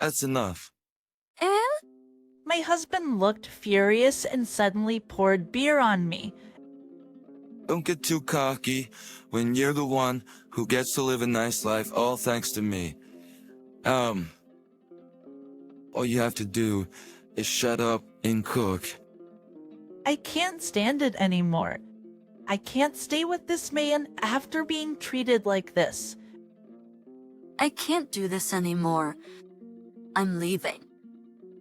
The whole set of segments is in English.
That's enough. Eh? My husband looked furious and suddenly poured beer on me. Don't get too cocky when you're the one who gets to live a nice life, all thanks to me. All you have to do is shut up and cook. I can't stand it anymore. I can't stay with this man after being treated like this. I can't do this anymore. I'm leaving.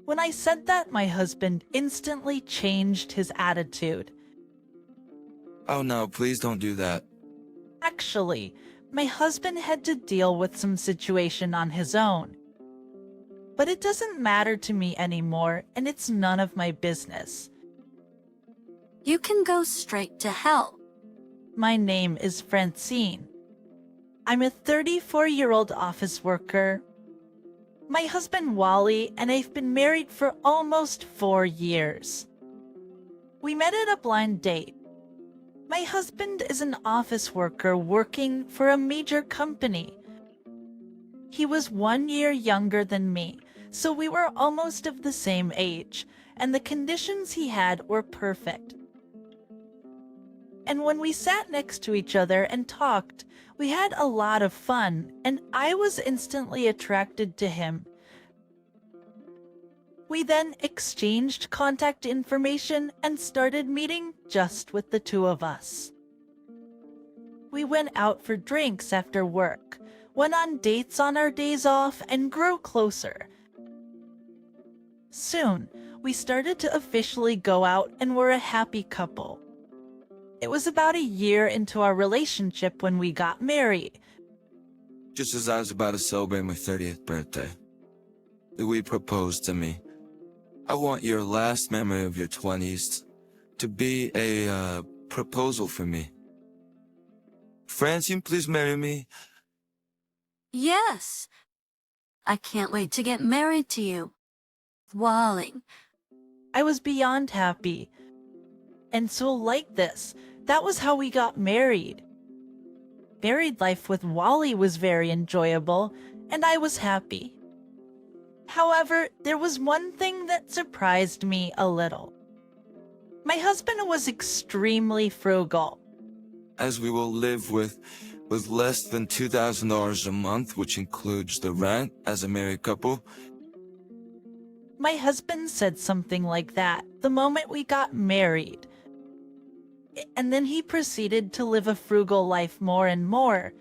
When I said that, my husband instantly changed his attitude. Oh no, please don't do that. Actually, my husband had to deal with some situation on his own. But it doesn't matter to me anymore, and it's none of my business. You can go straight to hell. My name is Francine. I'm a 34-year-old office worker. My husband Wally and I've been married for almost 4 years. We met at a blind date. My husband is an office worker working for a major company. He was 1 year younger than me, so we were almost of the same age, and the conditions he had were perfect. And when we sat next to each other and talked, we had a lot of fun, and I was instantly attracted to him. We then exchanged contact information and started meeting just with the two of us. We went out for drinks after work, went on dates on our days off, and grew closer. Soon, we started to officially go out and were a happy couple. It was about a year into our relationship when we got married. Just as I was about to celebrate my 30th birthday, Louis proposed to me. I want your last memory of your 20s to be a proposal for me. Francine, please marry me. Yes. I can't wait to get married to you. Wally. I was beyond happy. And so like this, that was how we got married. Married life with Wally was very enjoyable, and I was happy. However, there was one thing that surprised me a little. My husband was extremely frugal. As we will live with less than $2,000 a month, which includes the rent as a married couple. My husband said something like that the moment we got married. And then he proceeded to live a frugal life more and more.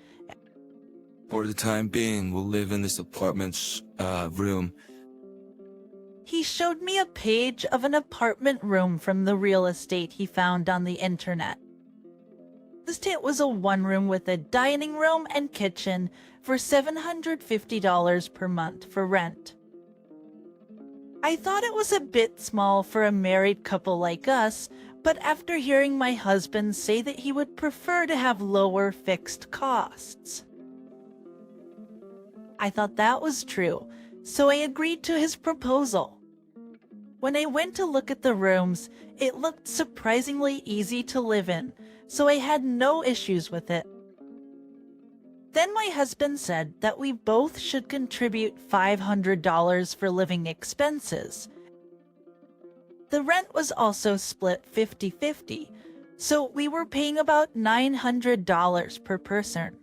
For the time being, we'll live in this apartment's room. He showed me a page of an apartment room from the real estate he found on the internet. It was a one-room with a dining room and kitchen for $750 per month for rent. I thought it was a bit small for a married couple like us, but after hearing my husband say that he would prefer to have lower fixed costs, I thought that was true, so I agreed to his proposal. When I went to look at the rooms, it looked surprisingly easy to live in, so I had no issues with it. Then my husband said that we both should contribute $500 for living expenses. The rent was also split 50-50, so we were paying about $900 per person.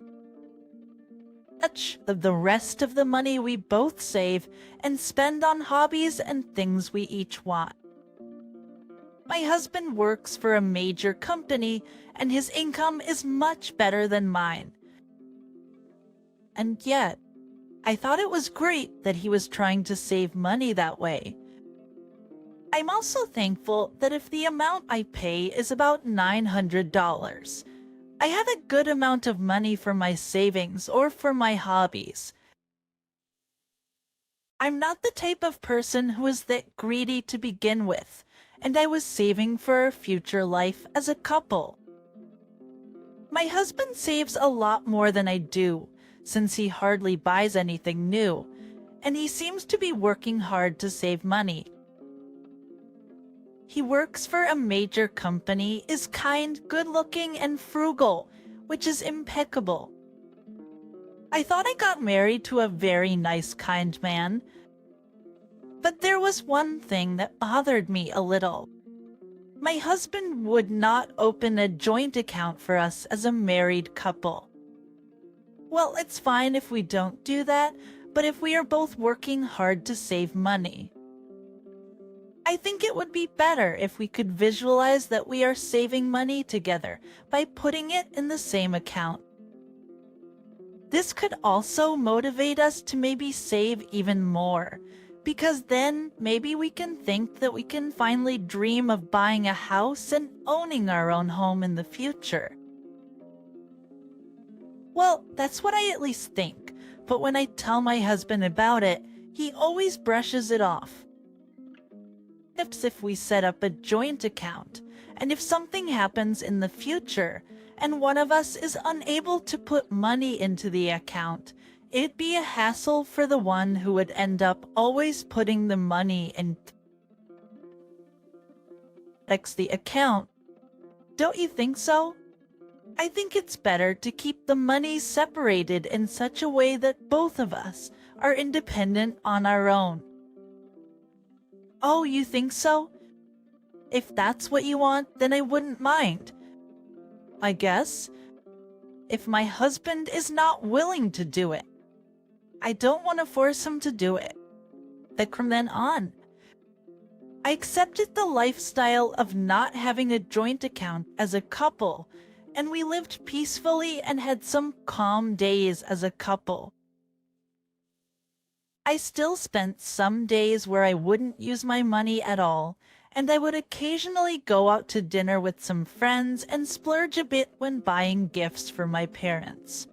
Much of the rest of the money we both save and spend on hobbies and things we each want. My husband works for a major company, and his income is much better than mine. And yet, I thought it was great that he was trying to save money that way. I'm also thankful that if the amount I pay is about $900, I have a good amount of money for my savings or for my hobbies. I'm not the type of person who is that greedy to begin with, and I was saving for our future life as a couple. My husband saves a lot more than I do, since he hardly buys anything new, and he seems to be working hard to save money. He works for a major company, is kind, good-looking, and frugal, which is impeccable. I thought I got married to a very nice, kind man, But there was one thing that bothered me a little. My husband would not open a joint account for us as a married couple. Well, it's fine if we don't do that, but if we are both working hard to save money, I think it would be better if we could visualize that we are saving money together by putting it in the same account. This could also motivate us to maybe save even more, because then maybe we can think that we can finally dream of buying a house and owning our own home in the future. Well, that's what I at least think, but when I tell my husband about it, he always brushes it off. If we set up a joint account, and if something happens in the future, and one of us is unable to put money into the account, it'd be a hassle for the one who would end up always putting the money in the account. Don't you think so? I think it's better to keep the money separated in such a way that both of us are independent on our own. Oh, you think so? If that's what you want, then I wouldn't mind. I guess. If my husband is not willing to do it, I don't want to force him to do it. But from then on, I accepted the lifestyle of not having a joint account as a couple, and we lived peacefully and had some calm days as a couple. I still spent some days where I wouldn't use my money at all, and I would occasionally go out to dinner with some friends and splurge a bit when buying gifts for my parents.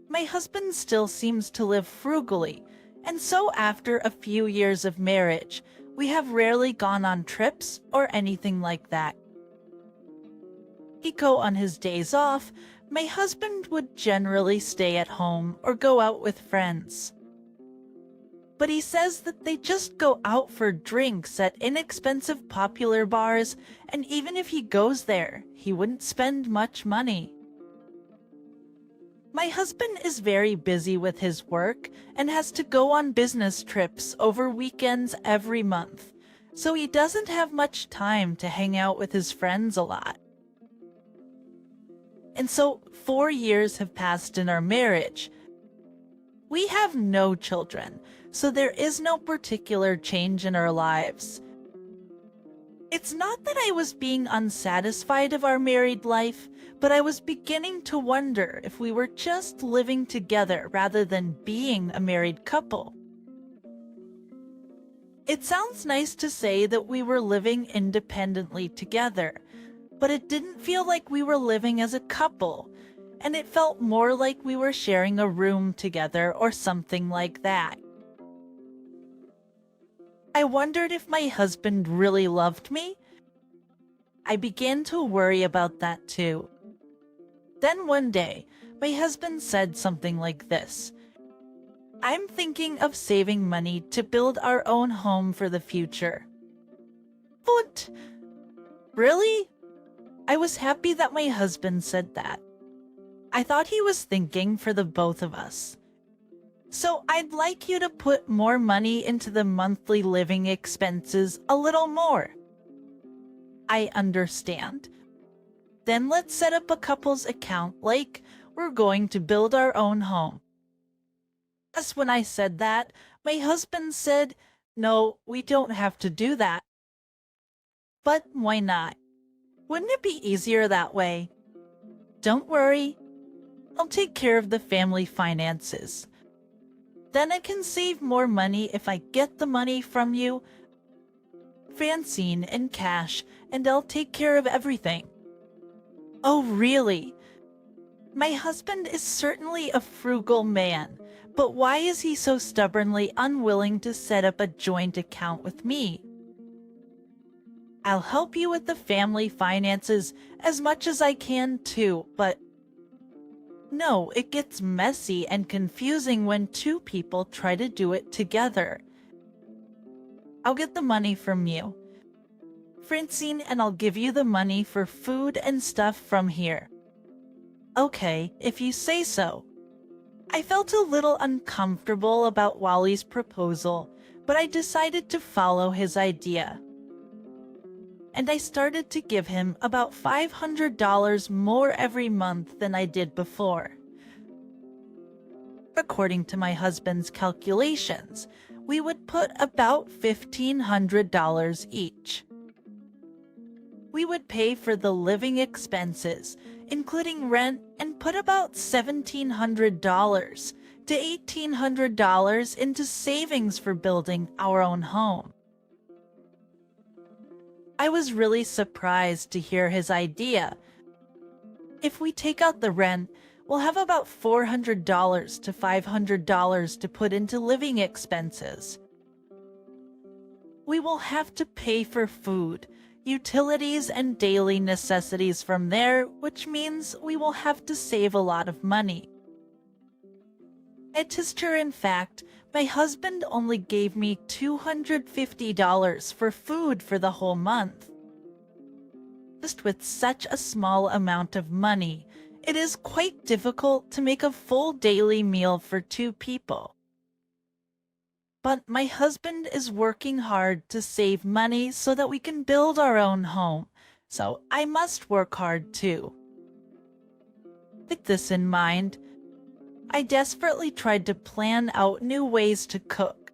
My husband still seems to live frugally, and so after a few years of marriage, we have rarely gone on trips or anything like that. He'd go on his days off. My husband would generally stay at home or go out with friends. But he says that they just go out for drinks at inexpensive popular bars, and even if he goes there, he wouldn't spend much money. My husband is very busy with his work and has to go on business trips over weekends every month, so he doesn't have much time to hang out with his friends a lot. And so 4 years have passed in our marriage. We have no children, so there is no particular change in our lives. It's not that I was being unsatisfied of our married life, but I was beginning to wonder if we were just living together rather than being a married couple. It sounds nice to say that we were living independently together, but it didn't feel like we were living as a couple, and it felt more like we were sharing a room together or something like that. I wondered if my husband really loved me. I began to worry about that too. Then one day, my husband said something like this: "I'm thinking of saving money to build our own home for the future." What? Really? I was happy that my husband said that. I thought he was thinking for the both of us. "So I'd like you to put more money into the monthly living expenses, a little more." I understand. Then let's set up a couple's account like we're going to build our own home. As when I said that, my husband said, "No, we don't have to do that." But why not? Wouldn't it be easier that way? Don't worry. I'll take care of the family finances. Then I can save more money if I get the money from you, Francine, in cash, and I'll take care of everything. Oh, really? My husband is certainly a frugal man, but why is he so stubbornly unwilling to set up a joint account with me? I'll help you with the family finances as much as I can too, but no, it gets messy and confusing when two people try to do it together. I'll get the money from you, Francine, and I'll give you the money for food and stuff from here. Okay, if you say so. I felt a little uncomfortable about Wally's proposal, but I decided to follow his idea. And I started to give him about $500 more every month than I did before. According to my husband's calculations, we would put about $1,500 each. We would pay for the living expenses, including rent, and put about $1,700 to $1,800 into savings for building our own home. I was really surprised to hear his idea. If we take out the rent, we'll have about $400 to $500 to put into living expenses. We will have to pay for food, utilities, and daily necessities from there, which means we will have to save a lot of money. It is true, in fact, my husband only gave me $250 for food for the whole month. Just with such a small amount of money, it is quite difficult to make a full daily meal for 2 people. But my husband is working hard to save money so that we can build our own home, so I must work hard too. With this in mind, I desperately tried to plan out new ways to cook.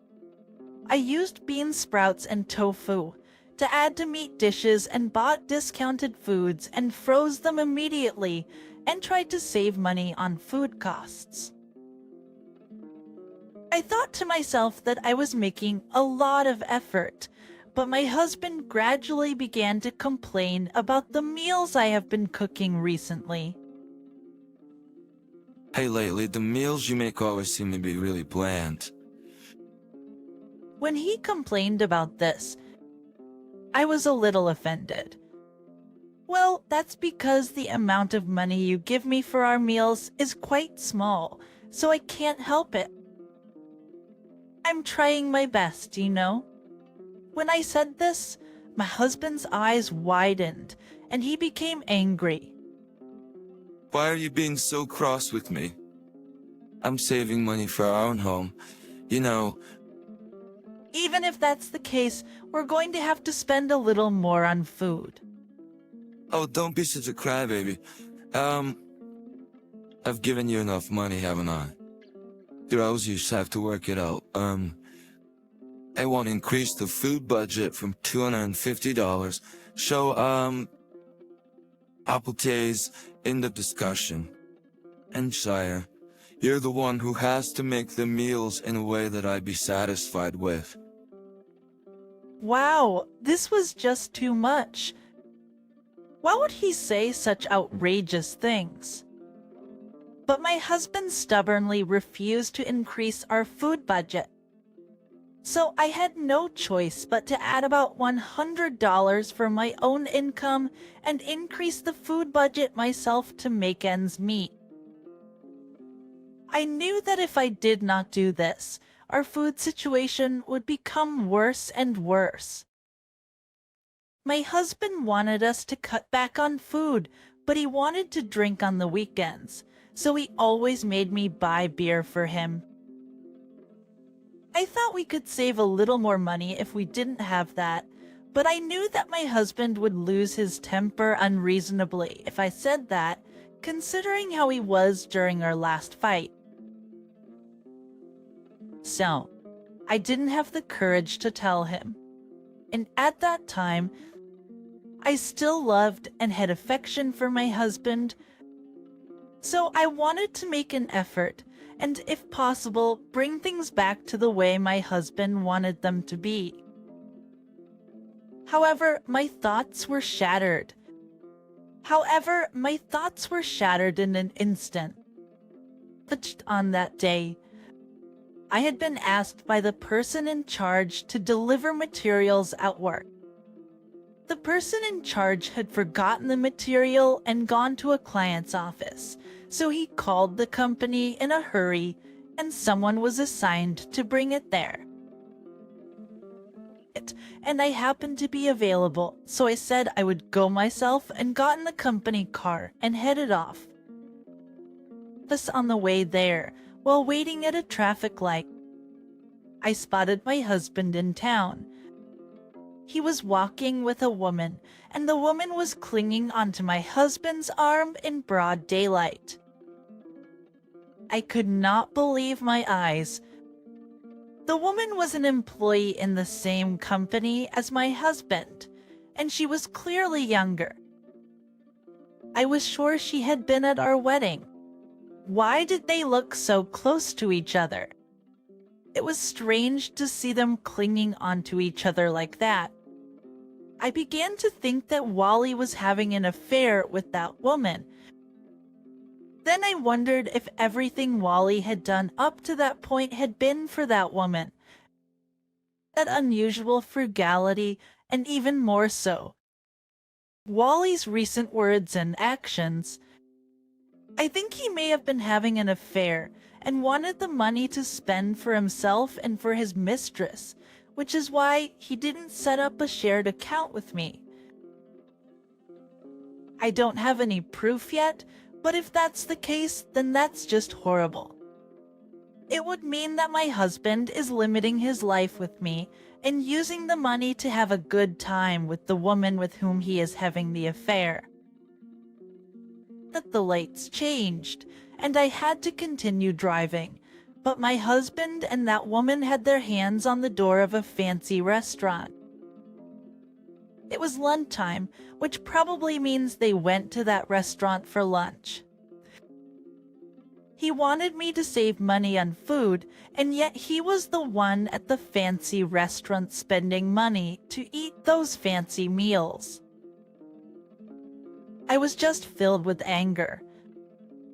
I used bean sprouts and tofu to add to meat dishes and bought discounted foods and froze them immediately and tried to save money on food costs. I thought to myself that I was making a lot of effort, but my husband gradually began to complain about the meals I have been cooking recently. Hey, lately, the meals you make always seem to be really bland. When he complained about this, I was a little offended. Well, that's because the amount of money you give me for our meals is quite small, so I can't help it. I'm trying my best, you know? When I said this, my husband's eyes widened, and he became angry. Why are you being so cross with me? I'm saving money for our own home. You know, Even if that's the case, we're going to have to spend a little more on food. oh, don't be such a crybaby. I've given you enough money, haven't I? Girls, you just have to work it out. I won't increase the food budget from $250. So, empathize in the discussion. And sire, you're the one who has to make the meals in a way that I'd be satisfied with. Wow, this was just too much. Why would he say such outrageous things? But my husband stubbornly refused to increase our food budget. So I had no choice but to add about $100 for my own income and increase the food budget myself to make ends meet. I knew that if I did not do this, our food situation would become worse and worse. My husband wanted us to cut back on food, but he wanted to drink on the weekends, so he always made me buy beer for him. I thought we could save a little more money if we didn't have that, but I knew that my husband would lose his temper unreasonably if I said that, considering how he was during our last fight. So, I didn't have the courage to tell him. And at that time, I still loved and had affection for my husband, so I wanted to make an effort and, if possible, bring things back to the way my husband wanted them to be. However, my thoughts were shattered. In an instant. But on that day, I had been asked by the person in charge to deliver materials at work. The person in charge had forgotten the material and gone to a client's office, so he called the company in a hurry and someone was assigned to bring it there. And I happened to be available, so I said I would go myself and got in the company car and headed off. Thus on the way there, while waiting at a traffic light. I spotted my husband in town. He was walking with a woman, and the woman was clinging onto my husband's arm in broad daylight. I could not believe my eyes. The woman was an employee in the same company as my husband, and she was clearly younger. I was sure she had been at our wedding. Why did they look so close to each other? It was strange to see them clinging onto each other like that. I began to think that Wally was having an affair with that woman. Then I wondered if everything Wally had done up to that point had been for that woman. That unusual frugality, and even more so, Wally's recent words and actions. I think he may have been having an affair and wanted the money to spend for himself and for his mistress, which is why he didn't set up a shared account with me. I don't have any proof yet, but if that's the case, then that's just horrible. It would mean that my husband is limiting his life with me and using the money to have a good time with the woman with whom he is having the affair. That the lights changed, and I had to continue driving, but my husband and that woman had their hands on the door of a fancy restaurant. It was lunchtime, which probably means they went to that restaurant for lunch. He wanted me to save money on food, and yet he was the one at the fancy restaurant spending money to eat those fancy meals. I was just filled with anger,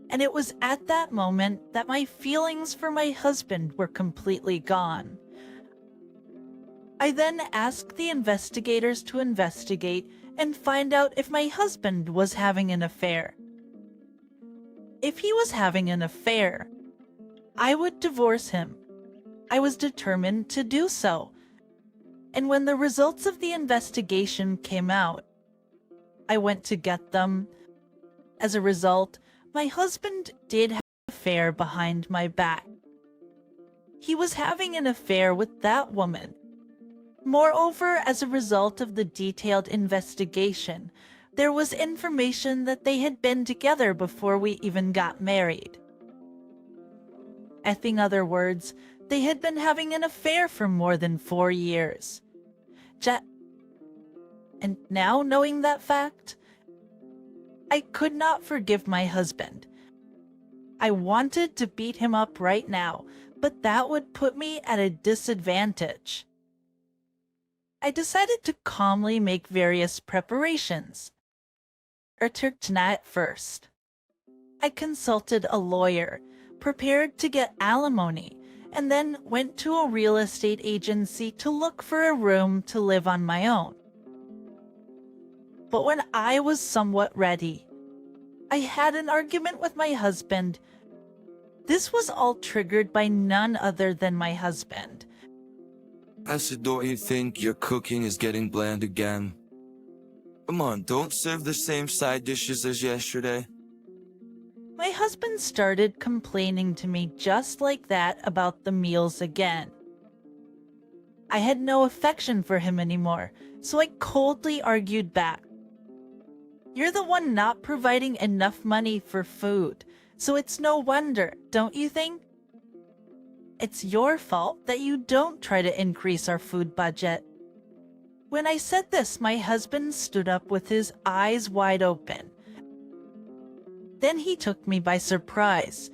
and it was at that moment that my feelings for my husband were completely gone. I then asked the investigators to investigate and find out if my husband was having an affair. If he was having an affair, I would divorce him. I was determined to do so. And when the results of the investigation came out, I went to get them. As a result, my husband did have an affair behind my back. He was having an affair with that woman. Moreover, as a result of the detailed investigation, there was information that they had been together before we even got married. In other words, they had been having an affair for more than 4 years. And now, knowing that fact, I could not forgive my husband. I wanted to beat him up right now, but that would put me at a disadvantage. I decided to calmly make various preparations. Tonight first. I consulted a lawyer, prepared to get alimony, and then went to a real estate agency to look for a room to live on my own. But when I was somewhat ready, I had an argument with my husband. This was all triggered by none other than my husband. I said, don't you think your cooking is getting bland again? Come on, don't serve the same side dishes as yesterday. My husband started complaining to me just like that about the meals again. I had no affection for him anymore, so I coldly argued back. You're the one not providing enough money for food, so it's no wonder, don't you think? It's your fault that you don't try to increase our food budget. When I said this, my husband stood up with his eyes wide open. Then he took me by surprise.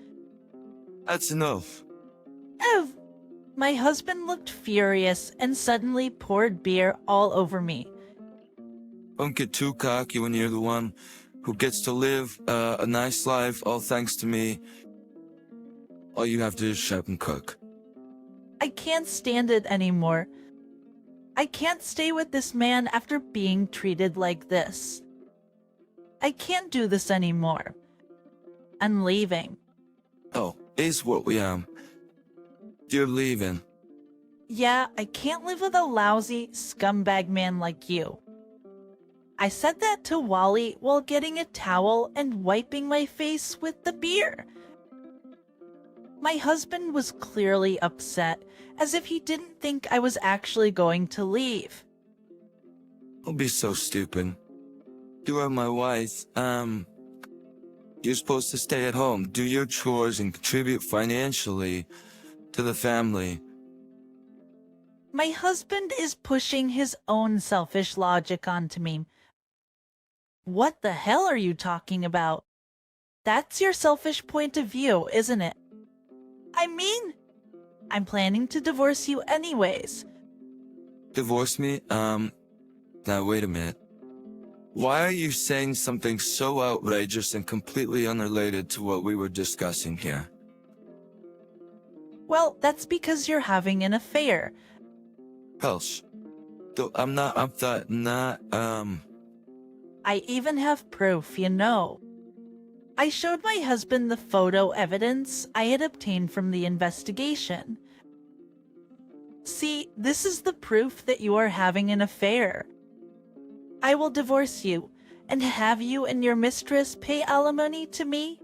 That's enough. Ev! My husband looked furious and suddenly poured beer all over me. Don't get too cocky when you're the one who gets to live a nice life, all thanks to me. All you have to do is shut up and cook. I can't stand it anymore. I can't stay with this man after being treated like this. I can't do this anymore. I'm leaving. Oh, is what we You're leaving. Yeah, I can't live with a lousy scumbag man like you. I said that to Wally while getting a towel and wiping my face with the beer. My husband was clearly upset, as if he didn't think I was actually going to leave. Don't be so stupid. You are my wife. You're supposed to stay at home, do your chores, and contribute financially to the family. My husband is pushing his own selfish logic onto me. What the hell are you talking about? That's your selfish point of view, isn't it? I mean, I'm planning to divorce you anyways. Divorce me? Now wait a minute. Why are you saying something so outrageous and completely unrelated to what we were discussing here? Well, that's because you're having an affair. Else. Though I'm not, I even have proof, you know. I showed my husband the photo evidence I had obtained from the investigation. See, this is the proof that you are having an affair. I will divorce you and have you and your mistress pay alimony to me.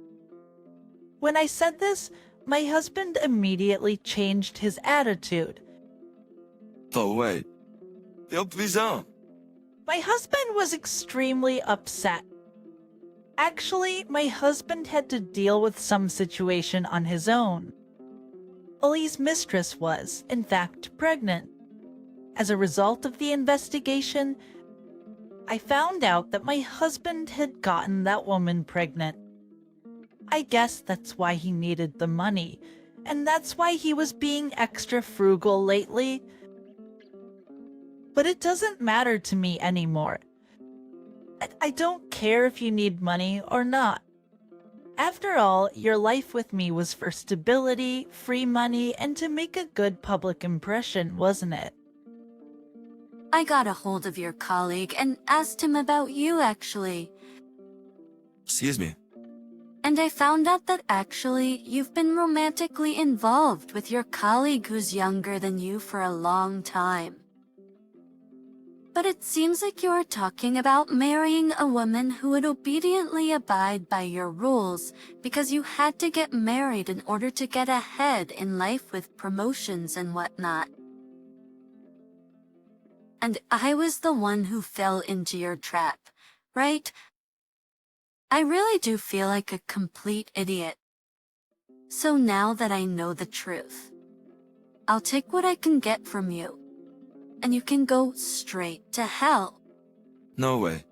When I said this, my husband immediately changed his attitude. Oh wait. Yo, please don't. My husband was extremely upset. Actually, my husband had to deal with some situation on his own. Ollie's mistress was, in fact, pregnant. As a result of the investigation, I found out that my husband had gotten that woman pregnant. I guess that's why he needed the money, and that's why he was being extra frugal lately. But it doesn't matter to me anymore. I don't care if you need money or not. After all, your life with me was for stability, free money, and to make a good public impression, wasn't it? I got a hold of your colleague and asked him about you, actually. Excuse me. And I found out that actually you've been romantically involved with your colleague who's younger than you for a long time. But it seems like you're talking about marrying a woman who would obediently abide by your rules because you had to get married in order to get ahead in life with promotions and whatnot. And I was the one who fell into your trap, right? I really do feel like a complete idiot. So now that I know the truth, I'll take what I can get from you. And you can go straight to hell. No way.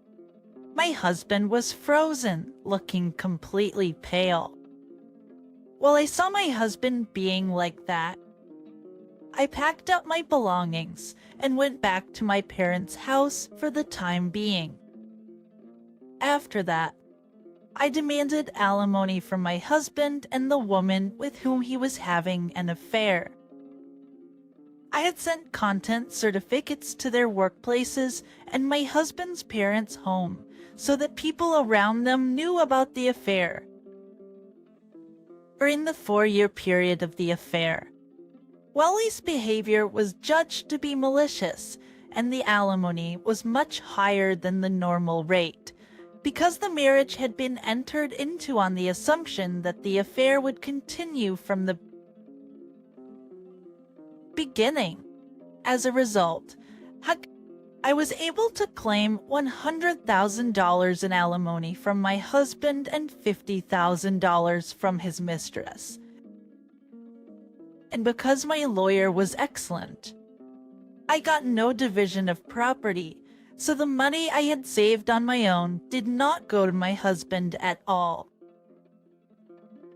My husband was frozen, looking completely pale. While I saw my husband being like that, I packed up my belongings and went back to my parents' house for the time being. After that, I demanded alimony from my husband and the woman with whom he was having an affair. I had sent content certificates to their workplaces and my husband's parents' home so that people around them knew about the affair. During the 4-year period of the affair, Wally's behavior was judged to be malicious, and the alimony was much higher than the normal rate, because the marriage had been entered into on the assumption that the affair would continue from the beginning. As a result, I was able to claim $100,000 in alimony from my husband and $50,000 from his mistress. And because my lawyer was excellent, I got no division of property, so the money I had saved on my own did not go to my husband at all.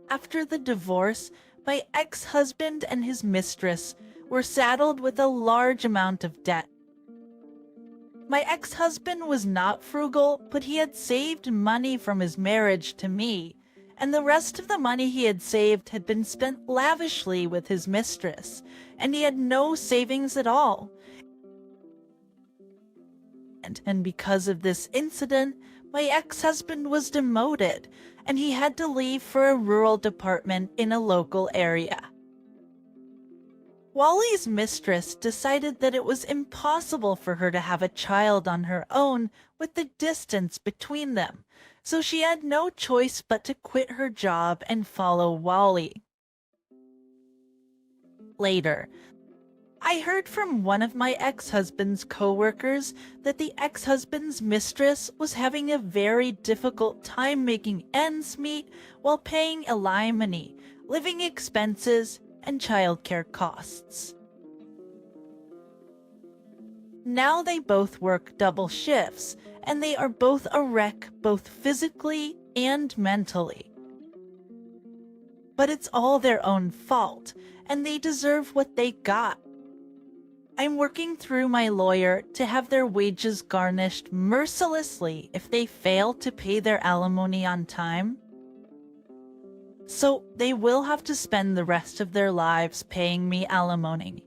After the divorce, my ex-husband and his mistress were saddled with a large amount of debt. My ex-husband was not frugal, but he had saved money from his marriage to me, and the rest of the money he had saved had been spent lavishly with his mistress, and he had no savings at all. And because of this incident, my ex-husband was demoted, and he had to leave for a rural department in a local area. Wally's mistress decided that it was impossible for her to have a child on her own with the distance between them, so she had no choice but to quit her job and follow Wally. later, I heard from one of my ex-husband's co-workers that the ex-husband's mistress was having a very difficult time making ends meet while paying alimony, living expenses, and childcare costs. Now they both work double shifts, and they are both a wreck both physically and mentally. But it's all their own fault, and they deserve what they got. I'm working through my lawyer to have their wages garnished mercilessly if they fail to pay their alimony on time. So they will have to spend the rest of their lives paying me alimony.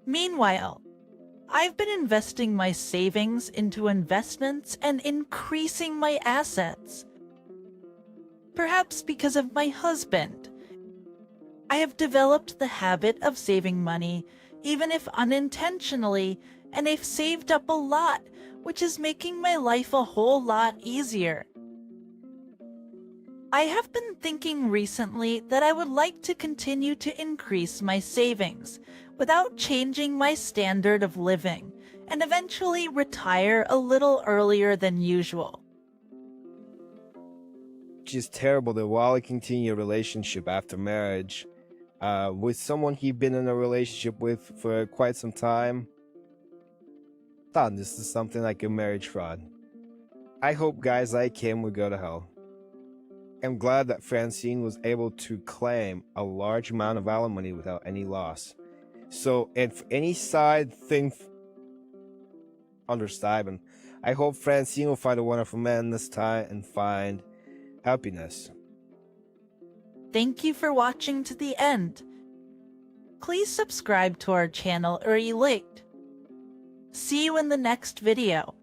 Meanwhile, I've been investing my savings into investments and increasing my assets. Perhaps because of my husband. I have developed the habit of saving money, even if unintentionally, and I've saved up a lot, which is making my life a whole lot easier. I have been thinking recently that I would like to continue to increase my savings without changing my standard of living and eventually retire a little earlier than usual. Which is terrible that Wally continued a relationship after marriage with someone he'd been in a relationship with for quite some time. Thought this is something like a marriage fraud. I hope guys like him will go to hell. I'm glad that Francine was able to claim a large amount of alimony without any loss. So, if any side thing under Steven, I hope Francine will find a wonderful man this time and find happiness. Thank you for watching to the end. Please subscribe to our channel or elect. See you in the next video.